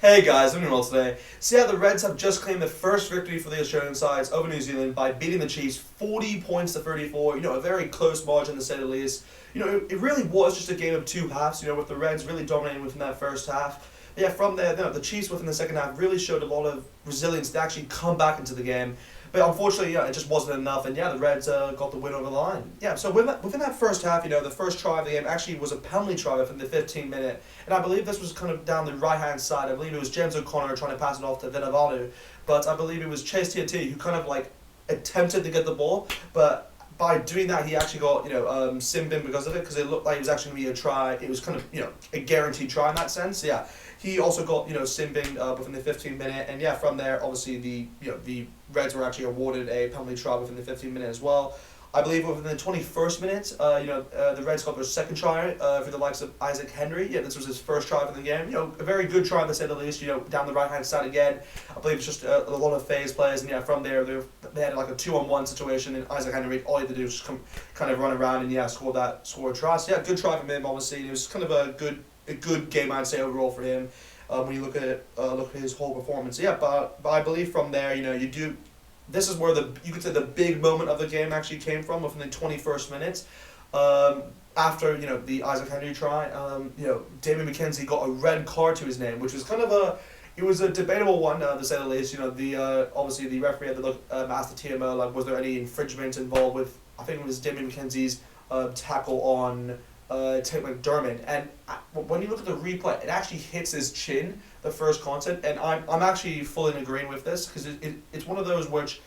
Hey guys, I'm doing well today. So yeah, the Reds have just claimed the first victory for the Australian sides over New Zealand by beating the Chiefs 40 points to 34. A very close margin to say the least. It really was just a game of two halves, with the Reds really dominating within that first half. But yeah, from there, the Chiefs within the second half really showed a lot of resilience to actually come back into the game. But unfortunately, it just wasn't enough, and the Reds got the win over the line. So within that first half, the first try of the game actually was a penalty try within the 15-minute, and I believe this was kind of down the right-hand side. I believe it was James O'Connor trying to pass it off to Vinavalu, but I believe it was Chase TNT who kind of attempted to get the ball, but by doing that, he actually got, sin bin because of it, because it looked like it was actually going to be a try. It was kind of, a guaranteed try in that sense. He also got, sin bin within the 15-minute, and from there, obviously, the Reds were actually awarded a penalty try within the 15-minute as well. I believe within the 21st minute, the Reds got their second try for the likes of Isaac Henry. This was his first try for the game. A very good try to say the least. Down the right-hand side again. I believe it's just a lot of phase plays, and from there they had like a 2-on-1 situation, and Isaac Henry, all he had to do was just kind of run around and score a try. So good try from him. Obviously, it was kind of a good game, I'd say, overall for him. When you look at his whole performance. But I believe from there, this is where you could say the big moment of the game actually came from within the 21st minutes. After the Isaac Henry try, David McKenzie got a red card to his name, which was kind of a debatable one to say the least. Obviously the referee had to look asked the TMO was there any infringement involved with, I think it was David McKenzie's tackle on Tate McDermott, and when you look at the replay, it actually hits his chin, the first contact, and I'm actually fully in agreeing with this, because it's one of those which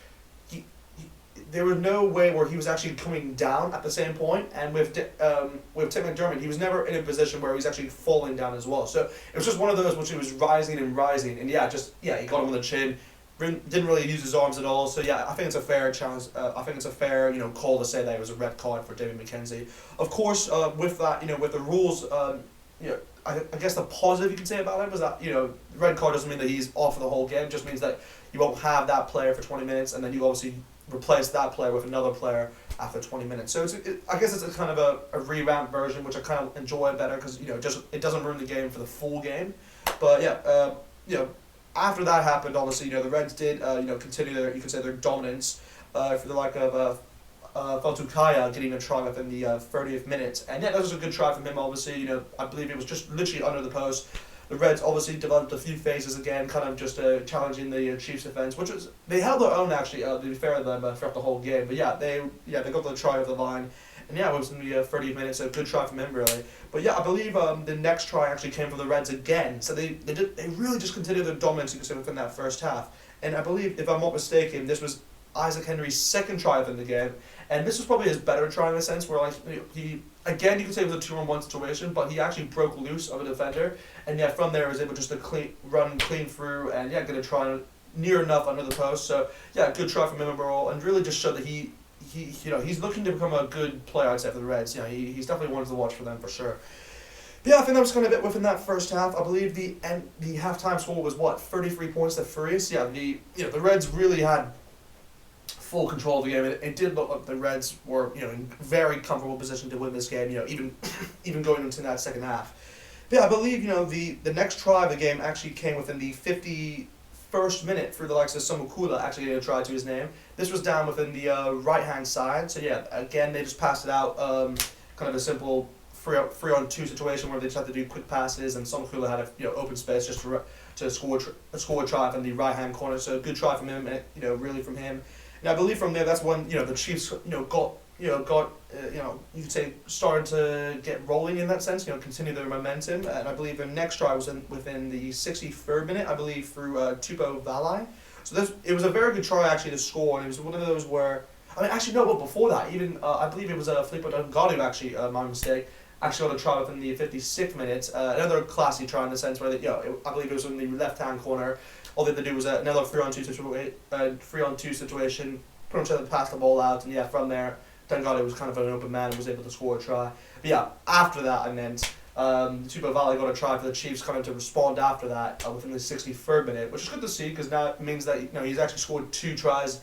there was no way where he was actually coming down at the same point, and with Tate McDermott, he was never in a position where he was actually falling down as well. So it was just one of those which he was rising, and he got him on the chin. Didn't really use his arms at all, so I think it's a fair challenge. I think it's a fair call to say that it was a red card for David McKenzie. Of course, with that with the rules, I guess the positive you can say about it was that the red card doesn't mean that he's off for the whole game. It just means that you won't have that player for 20 minutes, and then you obviously replace that player with another player after 20 minutes. So I guess it's a kind of a revamped version, which I kind of enjoy better because it doesn't ruin the game for the full game. But after that happened, obviously, the Reds did, continue their dominance for the like of Fatukaya getting a try within the 30th minute. And that was a good try from him, obviously. I believe it was just literally under the post. The Reds obviously developed a few phases again, kind of just challenging the Chiefs' defense, which was, they held their own, actually, to be fair to them, throughout the whole game. But they got the try over the line. And it was in the 30th minute, so a good try from him, really. But I believe the next try actually came from the Reds again. So they really just continued their dominance, you can say, within that first half. And I believe, if I'm not mistaken, this was Isaac Henry's second try within the game. And this was probably his better try in a sense, where he, again, you could say it was a 2-on-1 situation, but he actually broke loose of a defender. And from there was able just to run clean through and get a try near enough under the post. So good try from him overall, and really just showed that he's looking to become a good player, I'd say, for the Reds. He's definitely one to watch for them for sure. But I think that was kind of it within that first half. I believe the halftime score was 33 points to 3. So the Reds really had full control of the game. It did look like the Reds were in very comfortable position to win this game. Even going into that second half. But I believe the next try of the game actually came within the 51st minute through the likes of Somokula actually getting a try to his name. This was down within the right-hand side. So again, they just passed it out, kind of a simple 3-on-2 situation where they just had to do quick passes, and Somokula had a open space just to score a try from the right-hand corner. So good try from him, really from him. And I believe from there that's when the Chiefs got you could say started to get rolling in that sense, continue their momentum. And I believe their next try was within the 63rd minute, I believe, through Tupou Valley. So it was a very good try actually to score, and it was one of those where, before that, even I believe it was Filippo Delgado, actually, my mistake, actually got a try within the 56th minute. Another classy try in the sense where I believe it was in the left-hand corner. All they had to do was another 3-on-2 situation, pretty much had to pass the ball out, and from there, Delgado was kind of an open man and was able to score a try. But after that, I meant Tupou Valley got a try for the Chiefs coming to respond after that within the 63rd minute, which is good to see because now it means that he's actually scored 2 tries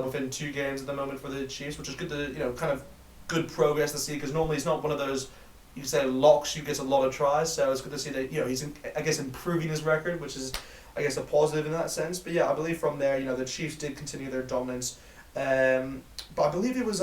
within 2 games at the moment for the Chiefs, which is good to kind of good progress to see because normally he's not one of those you can say locks, who gets a lot of tries. So it's good to see that he's I guess improving his record, which is I guess a positive in that sense. But yeah, I believe from there the Chiefs did continue their dominance. But I believe it was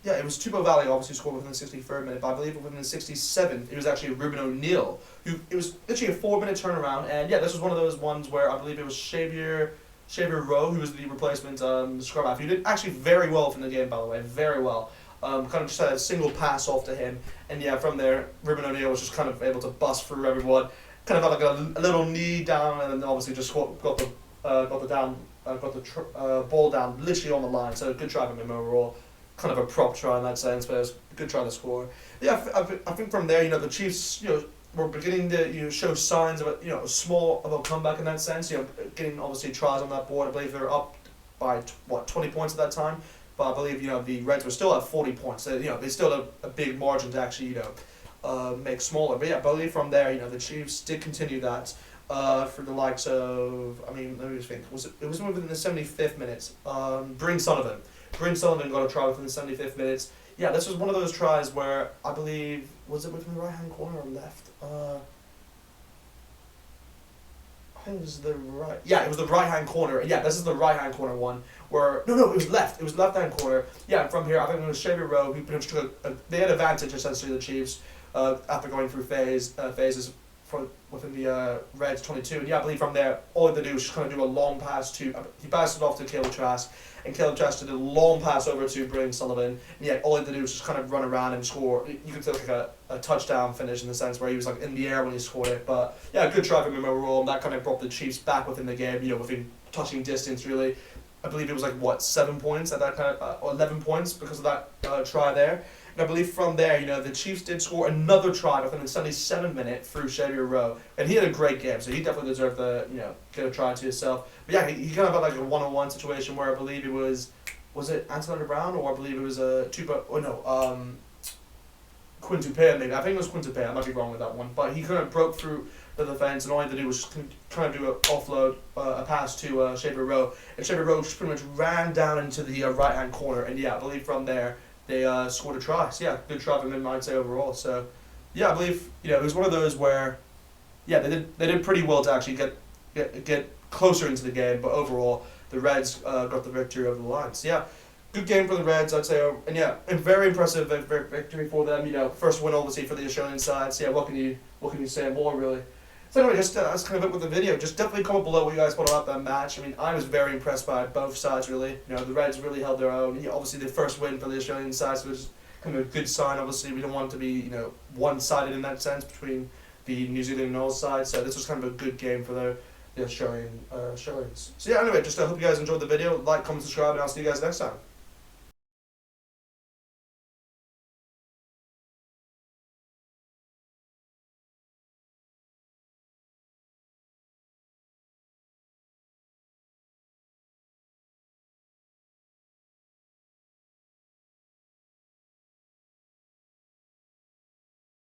it was Tupou Valley obviously scored within the 63rd minute, but I believe within the 67th it was actually Ruben O'Neill who it was literally a 4-minute turnaround, and yeah, this was one of those ones where I believe it was Xavier Rowe, who was the replacement scrum half, who did actually very well from the game, by the way, very well. Kind of just had a single pass off to him, and yeah, from there Ruben O'Neill was just kind of able to bust through everyone, kind of had like a little knee down, and then obviously just got the ball down literally on the line. So good try from him overall. Kind of a prop try in that sense, but it was a good try to score. Yeah, I think from there, the Chiefs, were beginning to show signs of a small of a comeback in that sense. Getting obviously tries on that board. I believe they were up by 20 points at that time, but I believe the Reds were still at 40 points. So they still had a big margin to actually make smaller. But yeah, I believe from there, the Chiefs did continue that. For the likes of, let me just think, it was within the 75th minute. Bryn Sullivan got a try within the 75th minutes. Yeah, this was one of those tries where I believe, was it within the right hand corner or left? I think it was the right. Yeah, it was the right hand corner. Yeah, this is the right hand corner one. Where no, it was left. It was left hand corner. Yeah, and from here I think it was Xavier Rowe who pretty much took they had advantage essentially, the Chiefs, after going through phases. Within the Reds 22, and yeah, I believe from there all he had to do was just kind of do a long pass to he passed it off to Caleb Trask, and Caleb Trask did a long pass over to Bryn Sullivan, and yeah, all he had to do was just kind of run around and score. You could say like a touchdown finish in the sense where he was like in the air when he scored it, but yeah, good try from him overall, and that kind of brought the Chiefs back within the game, within touching distance really. I believe it was like 7 points at that kind of or 11 points because of that try there. And I believe from there, the Chiefs did score another try within the 77th minute through Xavier Rowe, and he had a great game, so he definitely deserved to get a try to himself. But yeah, he kind of had like a one-on-one situation where I believe it was it Anton Brown, or I believe it was Quinn Tupé maybe. I think it was Quinn Tupé. I might be wrong with that one, but he kind of broke through the defense, and all he had to do was kind of do an offload, a pass to Xavier Rowe, and Xavier Rowe just pretty much ran down into the right hand corner, and yeah, I believe from there they scored a try. So yeah, good try from him, I'd say overall. So yeah, I believe it was one of those where they did pretty well to actually get closer into the game, but overall the Reds got the victory over the line. So yeah, good game for the Reds, I'd say, and yeah, a very impressive victory for them. First win obviously for the Australian side. So yeah, what can you say more really? So anyway, that's kind of it with the video. Just definitely comment below what you guys thought about that match. I mean, I was very impressed by both sides, really. The Reds really held their own. Obviously, the first win for the Australian side, so it was kind of a good sign. Obviously, we don't want it to be, one-sided in that sense between the New Zealand and Australian side. So this was kind of a good game for the Australians. So yeah, anyway, just I hope you guys enjoyed the video. Like, comment, subscribe, and I'll see you guys next time.